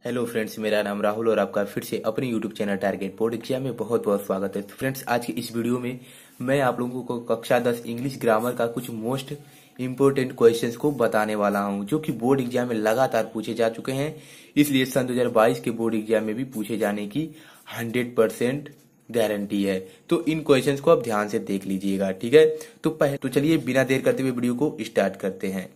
Hello friends, मेरा नाम राहुल और आपका फिर से अपने YouTube channel target board exam में बहुत बहुत स्वागत है। तो फ्रेंड्स, आज की इस वीडियो में मैं आप लोगों को कक्षा 10 इंग्लिश ग्रामर का कुछ मोस्ट इंपोर्टेंट क्वेश्चंस को बताने वाला हूं, जो कि बोर्ड एग्जाम में लगातार पूछे जा चुके हैं। इसलिए सन 2022 के बोर्ड एग्जाम में भी पूछे जाने की 100% गारंटी है। तो इन क्वेश्चंस को आप ध्यान से देख लीजिएगा, ठीक है। तो चलिए बिना देर करते हुए वीडियो को स्टार्ट करते हैं।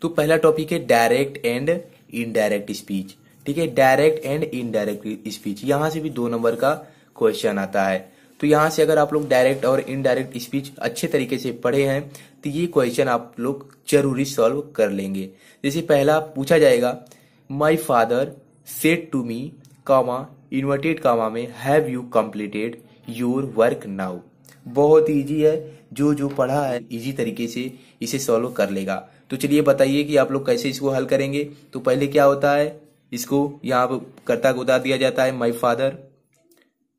तो पहला टॉपिक है डायरेक्ट एंड इनडायरेक्ट स्पीच, ठीक है। डायरेक्ट एंड इनडायरेक्ट स्पीच, यहां से भी 2 नंबर का क्वेश्चन आता है। तो यहां से अगर आप लोग डायरेक्ट और इनडायरेक्ट स्पीच अच्छे तरीके से पढ़े हैं तो ये क्वेश्चन आप लोग जरूरी सॉल्व कर लेंगे। जैसे पहला पूछा जाएगा, my father said to me comma inverted comma में have you completed your work now. बहुत इजी है, जो पढ़ा है इजी तरीके से इसे सॉल्व कर लेगा। तो चलिए बताइए कि आप लोग कैसे इसको हल करेंगे। तो पहले क्या होता है, इसको यहाँ पर कर्ता को उतार दिया जाता है माई फादर,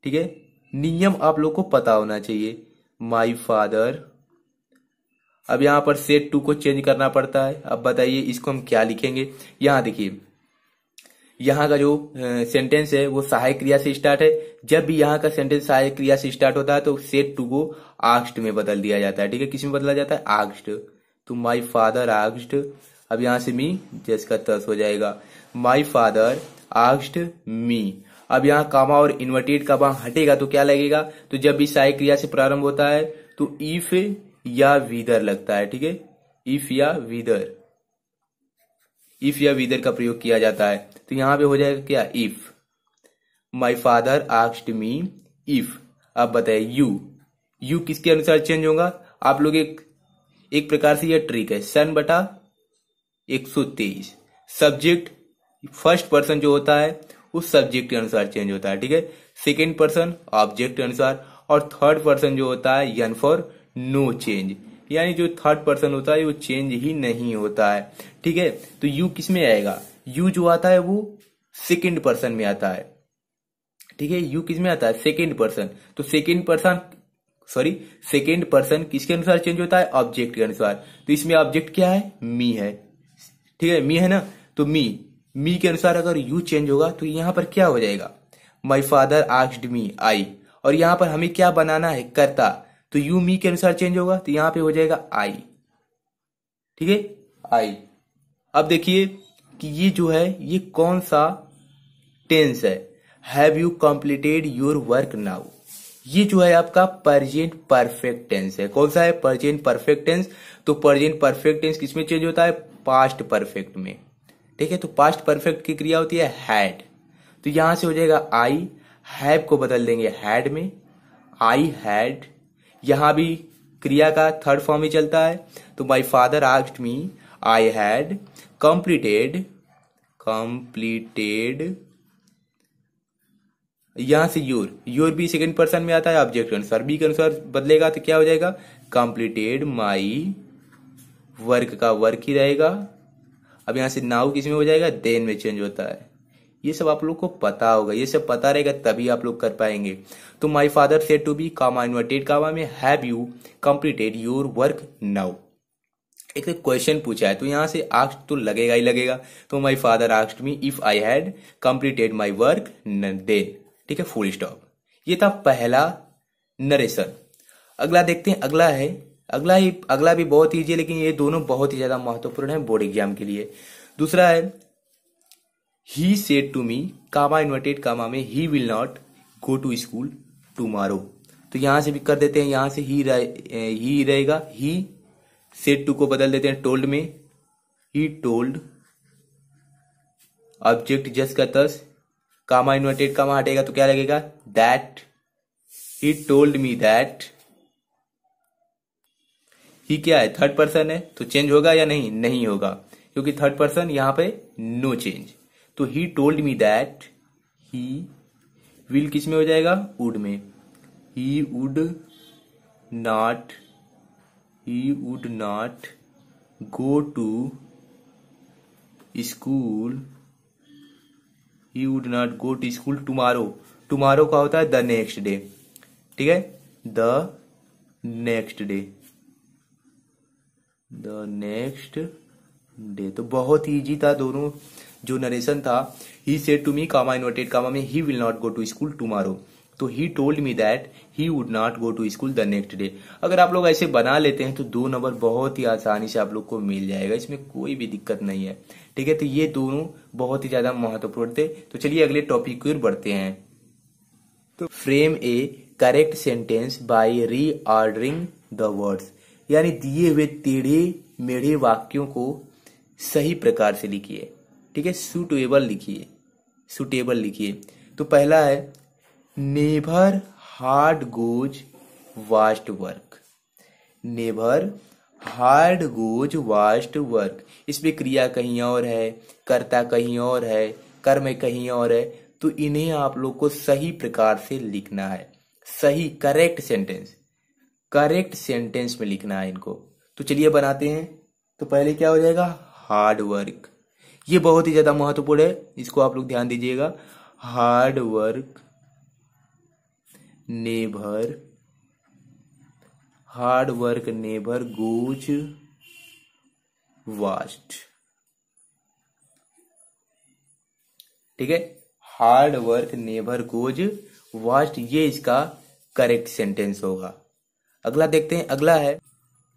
ठीक है। नियम आप लोग को पता होना चाहिए, माई फादर। अब यहाँ पर सेड टू को चेंज करना पड़ता है। अब बताइए इसको हम क्या लिखेंगे। यहाँ देखिए, यहाँ का जो सेंटेंस है वो सहायक क्रिया से स्टार्ट है। जब भी यहाँ का सेंटेंस सहायक क्रिया से स्टार्ट होता है तो सेड टू को आस्क्ड में बदल दिया जाता है, ठीक है। किस में बदला जाता है, आस्क्ड। तो माई फादर आस्क्ड, अब यहां से मी जिसका तस हो जाएगा, माई फादर आस्क्ड मी। अब यहाँ कामा और इन्वर्टेड कामा हटेगा तो क्या लगेगा, तो जब भी सहायक क्रिया से प्रारंभ होता है तो इफ या विदर लगता है, ठीक है। इफ या विदर, इफ या विदर का प्रयोग किया जाता है। तो यहां पे हो जाएगा क्या, if. My father asked me if. अब बताइए यू किसके अनुसार चेंज होगा। आप लोग एक प्रकार से यह ट्रिक है, सन बटा 123। सब्जेक्ट फर्स्ट पर्सन जो होता है उस सब्जेक्ट के अनुसार चेंज होता है, ठीक है। सेकेंड पर्सन ऑब्जेक्ट के अनुसार, और थर्ड पर्सन जो होता है एन फॉर नो चेंज, यानी जो थर्ड पर्सन होता है वो चेंज ही नहीं होता है, ठीक है। तो यू किस में आएगा, यू जो आता है वो सेकेंड पर्सन में आता है, ठीक है। यू किस में आता है, सेकेंड पर्सन। तो सेकेंड पर्सन किसके अनुसार चेंज होता है, ऑब्जेक्ट के अनुसार। तो इसमें ऑब्जेक्ट क्या है, मी है, ठीक है। मी है ना, तो मी के अनुसार अगर यू चेंज होगा तो यहां पर क्या हो जाएगा, माई फादर आस्क्ड मी आई। और यहां पर हमें क्या बनाना है, कर्ता। तो यू मी के अनुसार चेंज होगा तो यहां पे हो जाएगा आई, ठीक है, आई। अब देखिए कि ये जो है ये कौन सा टेंस है, have you completed your work now. ये जो है आपका प्रेजेंट परफेक्ट टेंस है। कौन सा है, प्रेजेंट परफेक्ट टेंस। तो प्रेजेंट परफेक्ट टेंस किसमें चेंज होता है, पास्ट परफेक्ट में, ठीक है। तो पास्ट परफेक्ट की क्रिया होती है हैड। तो यहां से हो जाएगा आई, हैव को बदल देंगे हैड में, आई हैड। यहां भी क्रिया का थर्ड फॉर्म ही चलता है। तो my father asked me I had completed, यहां से योर भी सेकंड पर्सन में आता है ऑब्जेक्ट के अनुसार, बी के अनुसार बदलेगा तो क्या हो जाएगा, कंप्लीटेड माई वर्क का वर्क ही रहेगा। अब यहां से नाउ किस में हो जाएगा, देन में चेंज होता है। ये सब आप लोग को पता होगा, ये सब पता रहेगा तभी आप लोग कर पाएंगे। तो my father said to be comma inverted comma में have you completed your work now. एक क्वेश्चन पूछा है तो यहां से आस्क्ड तो लगेगा ही लगेगा। तो my father asked me if I had completed my work then, ठीक है, फुल स्टॉप। ये था पहला नरेशन। अगला देखते हैं, अगला भी बहुत ईजी है, लेकिन ये दोनों बहुत ही ज्यादा महत्वपूर्ण है बोर्ड एग्जाम के लिए। दूसरा है, he said to me comma inverted comma में he will not go to school tomorrow. तो यहां से भी कर देते हैं, यहां से ही रहेगा, ही सेड टू को बदल देते हैं टोल्ड में, ही टोल्ड, ऑब्जेक्ट जस्ट का तस, कामा इन्वर्टेड कामा हटेगा तो क्या लगेगा, that. He told me that. He क्या है, थर्ड पर्सन है, तो चेंज होगा या नहीं, नहीं होगा, क्योंकि थर्ड पर्सन यहां पे नो चेंज। तो he told me that he will किस में हो जाएगा, वुड में, he would not go to school, he would not go to school tomorrow. Tomorrow का होता है द नेक्स्ट डे, ठीक है, द नेक्स्ट डे। तो बहुत ही इजी था दोनों जो नरेशन था, he said to me comma inverted comma में he will not go to school tomorrow, तो he told me that he would not go to school the next day. अगर आप लोग ऐसे बना लेते हैं तो 2 नंबर बहुत ही आसानी से आप लोग को मिल जाएगा, इसमें कोई भी दिक्कत नहीं है। ठीक है, तो ये दोनों बहुत ही ज्यादा महत्वपूर्ण थे। तो चलिए अगले टॉपिक की ओर बढ़ते हैं। तो frame A correct sentence by reordering the words, यानी दिए हुए टेढ़े मेढ़े वाक्यों को सही प्रकार से लिखिए। ठीक है, सुटेबल लिखिए, सुटेबल लिखिए। तो पहला है never hard goes vast work, never hard goes vast work. इसमें क्रिया कहीं और है, कर्ता कहीं और है, कर्म कहीं और है, तो इन्हें आप लोग को सही प्रकार से लिखना है, सही करेक्ट सेंटेंस, करेक्ट सेंटेंस में लिखना है इनको। तो चलिए बनाते हैं। तो पहले क्या हो जाएगा, हार्ड वर्क, ये बहुत ही ज्यादा महत्वपूर्ण है, इसको आप लोग ध्यान दीजिएगा। Hard work never, hard work never goes vast. ठीक है, hard work never goes vast, ये इसका करेक्ट सेंटेंस होगा। अगला देखते हैं, अगला है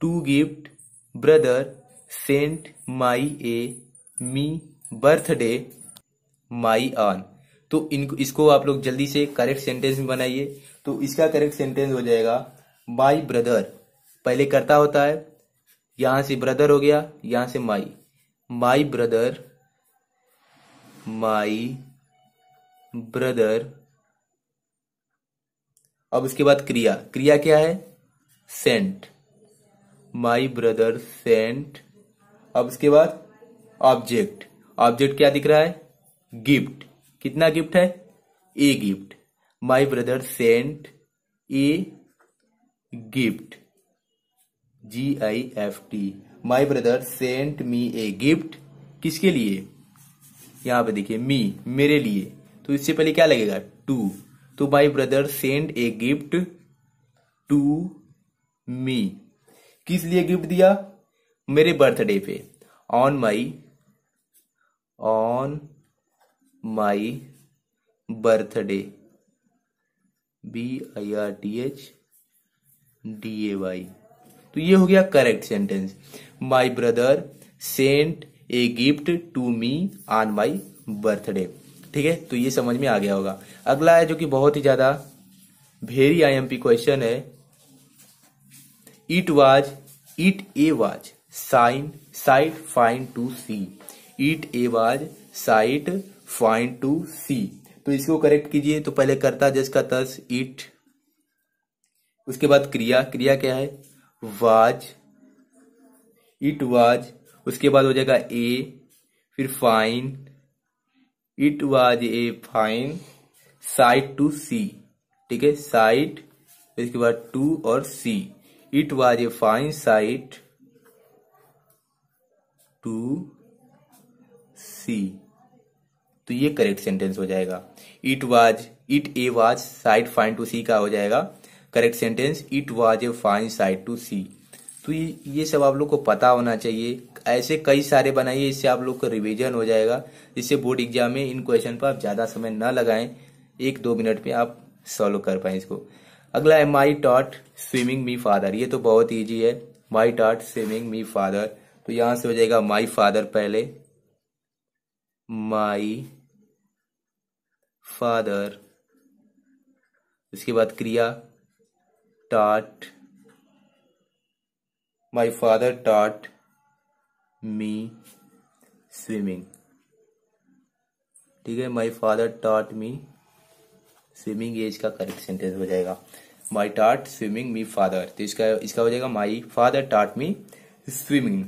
to gift brother sent my a me birthday my on. तो इसको आप लोग जल्दी से करेक्ट सेंटेंस में बनाइए। तो इसका करेक्ट सेंटेंस हो जाएगा माई ब्रदर, पहले कर्ता होता है, यहां से ब्रदर हो गया, यहां से माई, माई ब्रदर, माई ब्रदर। अब उसके बाद क्रिया, क्रिया क्या है, सेंट, माई ब्रदर सेंट। अब उसके बाद ऑब्जेक्ट, ऑब्जेक्ट क्या दिख रहा है, गिफ्ट, कितना गिफ्ट है, a gift, my brother sent a gift, GIFT, my brother sent me a gift, किसके लिए, यहां पे देखिए मी, मेरे लिए, तो इससे पहले क्या लगेगा, टू, तो my brother sent a gift to me, किस लिए गिफ्ट दिया, मेरे बर्थडे पे, ऑन माई बर्थडे, BIRTHDAY। तो ये हो गया correct sentence, my brother sent a gift to me on my birthday. ठीक है, तो ये समझ में आ गया होगा। अगला है जो कि बहुत ही ज्यादा वेरी IMP क्वेश्चन है, it a was sight fine to see, it a was sight fine to see. तो इसको करेक्ट कीजिए। तो पहले कर्ता जिसका तस इट, उसके बाद क्रिया, क्रिया क्या है, वाज, इट वाज, उसके बाद हो जाएगा ए, फिर fine, it was a fine sight to see. ठीक है, साइट, इसके बाद टू और see, it was a fine sight to see. तो ये करेक्ट सेंटेंस हो जाएगा। It a was sight fine to see का हो जाएगा correct sentence, it was a fine sight to see. तो ये सब आप लोग को पता होना चाहिए। ऐसे कई सारे बनाइए, इससे आप लोग को रिवीजन हो जाएगा, जिससे बोर्ड एग्जाम में इन क्वेश्चन पर आप ज्यादा समय न लगाएं, 1-2 मिनट में आप सॉल्व कर पाए इसको। अगला है माई टॉट स्विमिंग मी फादर, ये तो बहुत ईजी है, माई टॉट स्विमिंग मी फादर। तो यहां से हो जाएगा माई फादर, पहले माई फादर, उसके बाद क्रिया taught, my father taught me swimming. ठीक है, my father taught me swimming, ये इसका करेक्ट सेंटेंस हो जाएगा, माई टॉट स्विमिंग मी फादर। तो इसका हो जाएगा my father taught me swimming.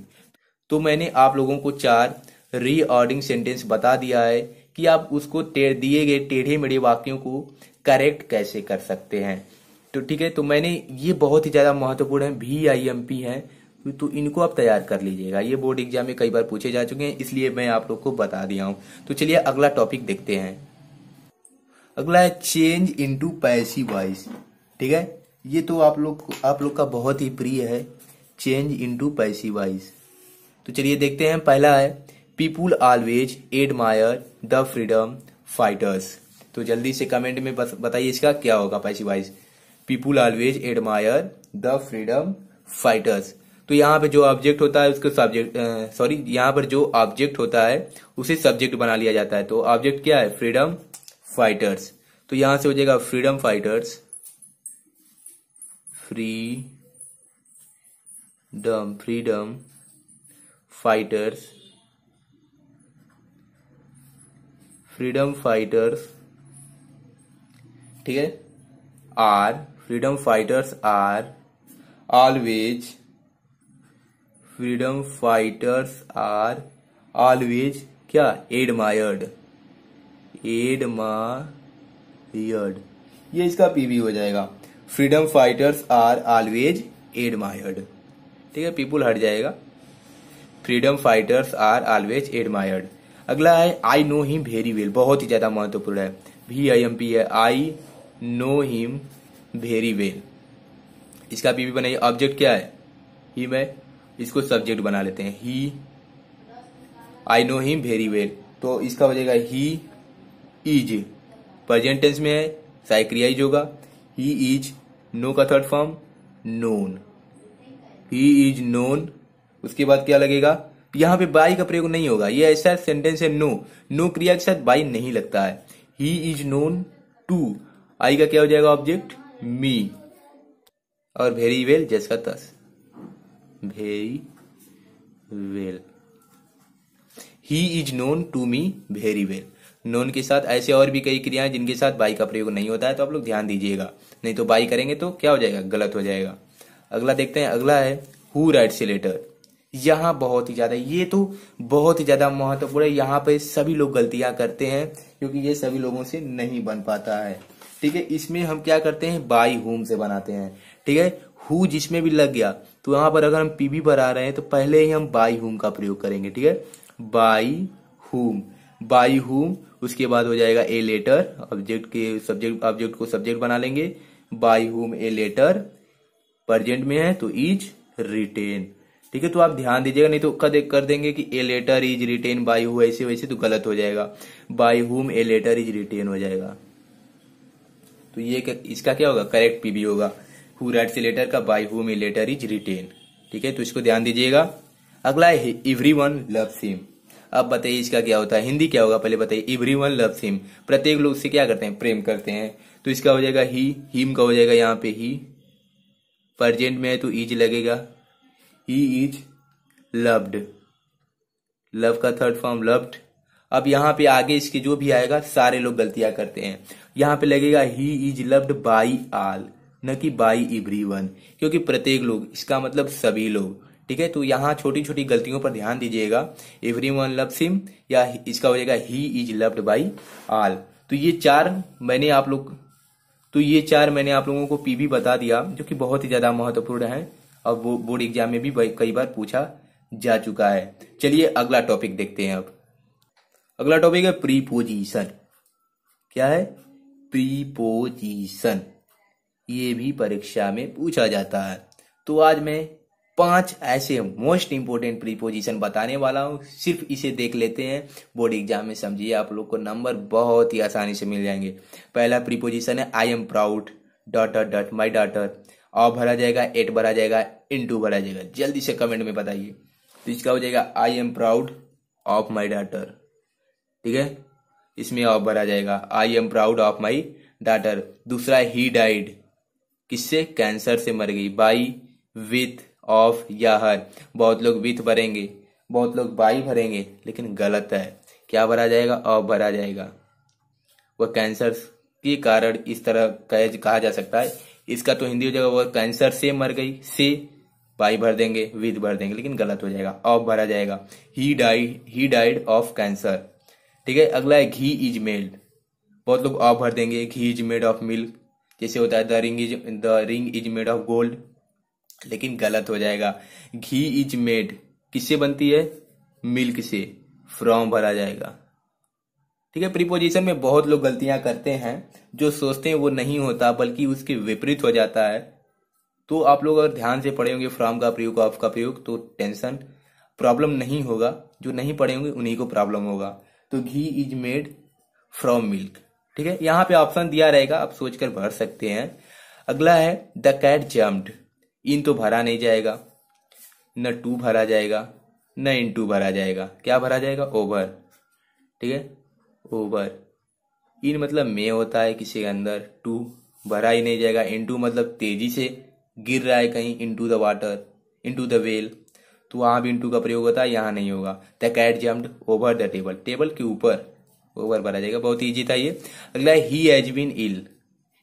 तो मैंने आप लोगों को 4 रीऑर्डिंग सेंटेंस बता दिया है कि आप उसको दिए गए टेढ़े मेढ़े वाक्यों को करेक्ट कैसे कर सकते हैं। तो ठीक है, तो मैंने ये बहुत ही ज्यादा महत्वपूर्ण है, VIMP है, तो इनको आप तैयार कर लीजिएगा। ये बोर्ड एग्जाम में कई बार पूछे जा चुके हैं, इसलिए मैं आप लोग को बता दिया हूं। तो चलिए अगला टॉपिक देखते हैं। अगला है चेंज इनटू पैसिव वॉइस। ठीक है, ये तो आप लोग का बहुत ही प्रिय है, चेंज इनटू पैसिव वॉइस। तो चलिए देखते हैं। पहला है people always admire the freedom fighters. तो जल्दी से कमेंट में बताइए इसका क्या होगा passive voice. People always admire the freedom fighters. तो यहाँ पे जो ऑब्जेक्ट होता है उसको सब्जेक्ट, यहाँ पर जो ऑब्जेक्ट होता है उसे सब्जेक्ट बना लिया जाता है। तो ऑब्जेक्ट क्या है? Freedom fighters. तो यहां से हो जाएगा फ्रीडम फाइटर्स, फ्रीडम फाइटर्स, ठीक है। फ्रीडम फाइटर्स आर ऑलवेज क्या? एडमायर्ड। ये इसका पीवी हो जाएगा। Freedom fighters are always admired, ठीक है। पीपुल हट जाएगा। Freedom fighters are always admired. अगला है I know him very well, बहुत ही ज्यादा महत्वपूर्ण है। VIMP है, I know him very well. इसका पीवी बनाइए। ऑब्जेक्ट क्या है? हिम है, इसको सब्जेक्ट बना लेते हैं। He, I know him very well, तो इसका हो जाएगा ही इज। प्रेजेंट टेंस में है, सहायक क्रिया इज होगा। ही इज, नो का third form known, he is known. उसके बाद क्या लगेगा? यहां पे बाई का प्रयोग नहीं होगा, ये ऐसा सेंटेंस है नो क्रिया के साथ बाई नहीं लगता है। ही इज नोन टू, आई का क्या हो जाएगा? ऑब्जेक्ट मी, और वेरी वेल जस का तस, very well. He is known to me very well. Known के साथ ऐसे और भी कई क्रियाएं जिनके साथ बाई का प्रयोग नहीं होता है, तो आप लोग ध्यान दीजिएगा, नहीं तो बाई करेंगे तो क्या हो जाएगा? गलत हो जाएगा। अगला देखते हैं। अगला है हु राइट्स ए लेटर। यहाँ बहुत ही ज्यादा, ये तो बहुत ही ज्यादा महत्वपूर्ण है। यहाँ पे सभी लोग गलतियां करते हैं क्योंकि ये सभी लोगों से नहीं बन पाता है, ठीक है। इसमें हम क्या करते हैं? बाई हुम से बनाते हैं, ठीक है। हु जिसमें भी लग गया तो यहाँ पर अगर हम पीवी पर आ रहे हैं तो पहले ही हम बाई हुम का प्रयोग करेंगे, ठीक है। बाई हुम, उसके बाद हो जाएगा ए लेटर, ऑब्जेक्ट को सब्जेक्ट बना लेंगे। बाई हुम ए लेटर, प्रेजेंट में है तो इज रिटेन, ठीक है। तो आप ध्यान दीजिएगा, नहीं तो कर देंगे कि a letter is written by who, ऐसे वैसे तो गलत हो जाएगा। बाई हुम ए लेटर इज रिटेन हो जाएगा। तो ये इसका क्या होगा? करेक्ट पीवी होगा। हु राइट्स ए लेटर का बाई हुम ए लेटर इज रिटेन, ठीक है। तो इसको ध्यान दीजिएगा। अगला है एवरीवन लव्स हिम। अब बताइए इसका क्या होता है? हिंदी क्या होगा पहले बताइए। एवरीवन लव्स हिम, प्रत्येक लोग से क्या करते हैं? प्रेम करते हैं। तो इसका हो जाएगा ही, हिम का हो जाएगा यहाँ पे ही, प्रेजेंट में है तो इज लगेगा। ही इज लव्ड, लव का थर्ड फॉर्म लव्ड। अब यहाँ पे आगे इसके जो भी आएगा सारे लोग गलतियां करते हैं। यहाँ पे लगेगा he is loved by all, न कि बाई एवरीवन, क्योंकि प्रत्येक लोग इसका मतलब सभी लोग, ठीक है। तो यहाँ छोटी छोटी गलतियों पर ध्यान दीजिएगा। एवरीवन लव्स हिम या इसका हो जाएगा he is loved by all. तो ये चार मैंने आप लोगों को पीवी बता दिया, जो कि बहुत ही ज्यादा महत्वपूर्ण है और वो बोर्ड एग्जाम में भी कई बार पूछा जा चुका है। चलिए अगला टॉपिक देखते हैं। अब अगला टॉपिक है प्रीपोजिशन। क्या है? प्रीपोजिशन। ये भी परीक्षा में पूछा जाता है। तो आज मैं 5 ऐसे मोस्ट इंपोर्टेंट प्रीपोजिशन बताने वाला हूं, सिर्फ इसे देख लेते हैं, बोर्ड एग्जाम में समझिए आप लोग को नंबर बहुत ही आसानी से मिल जाएंगे। पहला प्रीपोजिशन है I am proud dot my daughter. Of भरा जाएगा, एट भरा जाएगा, इनटू भरा जाएगा। जल्दी से कमेंट में बताइए। तो इसका हो जाएगा I am proud of my daughter, ठीक है। इसमें ऑफ भरा जाएगा, I am proud of my daughter. दूसरा ही डाइड, किससे? कैंसर से मर गई। बाई, विथ, ऑफ या हर। बहुत लोग विथ भरेंगे, बहुत लोग बाई भरेंगे, लेकिन गलत है। क्या भरा जाएगा? ऑफ भरा जाएगा। वह कैंसर के कारण इस तरह कहा जा सकता है। इसका तो हिंदी हो जाएगा वह कैंसर से मर गई, से बाई भर देंगे, विथ भर देंगे, लेकिन गलत हो जाएगा, ऑफ भरा जाएगा। ही डाइड ऑफ कैंसर, ठीक है। अगला है घी इज मेड। बहुत लोग ऑफ भर देंगे, घी इज मेड ऑफ मिल्क, जैसे होता है the ring is made of gold, लेकिन गलत हो जाएगा। घी इज मेड किससे बनती है? मिल्क से, फ्रॉम भरा जाएगा, ठीक है। प्रीपोजिशन में बहुत लोग गलतियां करते हैं, जो सोचते हैं वो नहीं होता बल्कि उसके विपरीत हो जाता है। तो आप लोग अगर ध्यान से पढ़े होंगे फ्रॉम का प्रयोग, ऑफ का प्रयोग, तो टेंशन प्रॉब्लम नहीं होगा, जो नहीं पढ़े होंगे उन्हीं को प्रॉब्लम होगा। तो घी इज मेड फ्रॉम मिल्क, ठीक है। यहाँ पे ऑप्शन दिया रहेगा, आप सोचकर भर सकते हैं। अगला है द कैट जम्प्ड। इन तो भरा नहीं जाएगा, न टू भरा जाएगा, न इनटू भरा जाएगा। क्या भरा जाएगा? ओवर, ठीक है, ओवर। इन मतलब में होता है किसी के अंदर, टू भरा ही नहीं जाएगा। इनटू मतलब तेजी से गिर रहा है कहीं, into the water, into the well, तो वहां भी इनटू का प्रयोग होता है, यहाँ नहीं होगा। The cat jumped over the table, table के ऊपर, ओवर भरा जाएगा। बहुत इजी था ये। अगला है he has been ill.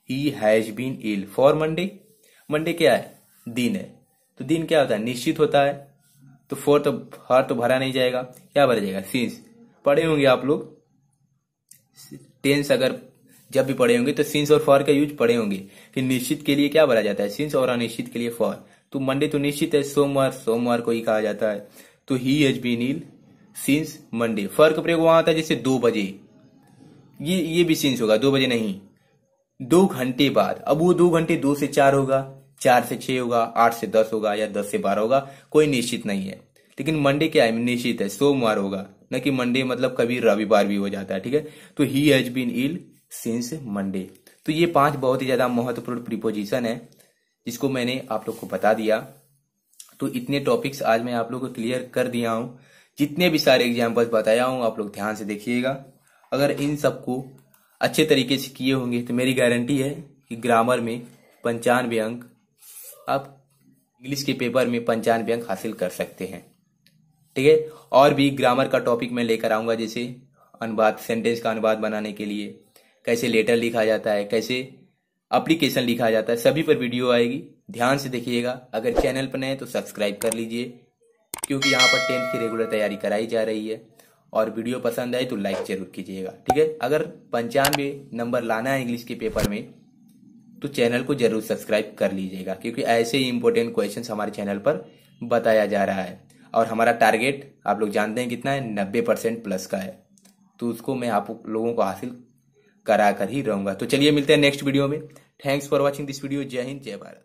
He has been ill for Monday. Monday क्या है? दिन है, तो दिन क्या होता है? निश्चित होता है। तो फॉर तो हर तो भरा नहीं जाएगा, क्या भरा जाएगा? सिंस। पढ़े होंगे आप लोग टेंस, अगर जब भी पढ़े होंगे तो सिंस और फॉर का यूज पढ़े होंगे कि निश्चित के लिए क्या भरा जाता है? सिंस, और अनिश्चित के लिए फॉर। तो मंडे तो निश्चित है, सोमवार, सोमवार को ही कहा जाता है। तो he has been ill since Monday. For का प्रयोग वहां होता है जैसे 2 बजे, ये भी सिंस होगा, 2 बजे नहीं, 2 घंटे बाद। अब वो 2 घंटे 2 से 4 होगा, 4 से 6 होगा, 8 से 10 होगा, या 10 से 12 होगा, कोई निश्चित नहीं है। लेकिन मंडे क्या है? निश्चित है, सोमवार होगा, न कि मंडे मतलब कभी रविवार भी हो जाता है, ठीक है। तो he has been ill since Monday. तो ये 5 बहुत ही ज्यादा महत्वपूर्ण प्रीपोजिशन है जिसको मैंने आप लोग को बता दिया। तो इतने टॉपिक्स आज मैं आप लोग को क्लियर कर दिया हूं। जितने भी सारे एग्जाम्पल्स बताया हूं आप लोग ध्यान से देखिएगा। अगर इन सबको अच्छे तरीके से किए होंगे तो मेरी गारंटी है कि ग्रामर में 95 अंक, आप इंग्लिश के पेपर में 95 अंक हासिल कर सकते हैं, ठीक है। और भी ग्रामर का टॉपिक मैं लेकर आऊंगा, जैसे अनुवाद, सेंटेंस का अनुवाद बनाने के लिए कैसे लेटर लिखा जाता है, कैसे एप्लीकेशन लिखा जाता है, सभी पर वीडियो आएगी। ध्यान से देखिएगा। अगर चैनल पर नए हैं तो सब्सक्राइब कर लीजिए, क्योंकि यहाँ पर 10th की रेगुलर तैयारी कराई जा रही है। और वीडियो पसंद आए तो लाइक जरूर कीजिएगा, ठीक है। अगर 95 नंबर लाना है इंग्लिश के पेपर में तो चैनल को जरूर सब्सक्राइब कर लीजिएगा, क्योंकि ऐसे ही इंपॉर्टेंट क्वेश्चंस हमारे चैनल पर बताया जा रहा है। और हमारा टारगेट आप लोग जानते हैं कितना है? 90% प्लस का है। तो उसको मैं आप लोगों को हासिल करा कर ही रहूंगा। तो चलिए मिलते हैं नेक्स्ट वीडियो में। Thanks for watching this video. जय हिंद, जय भारत।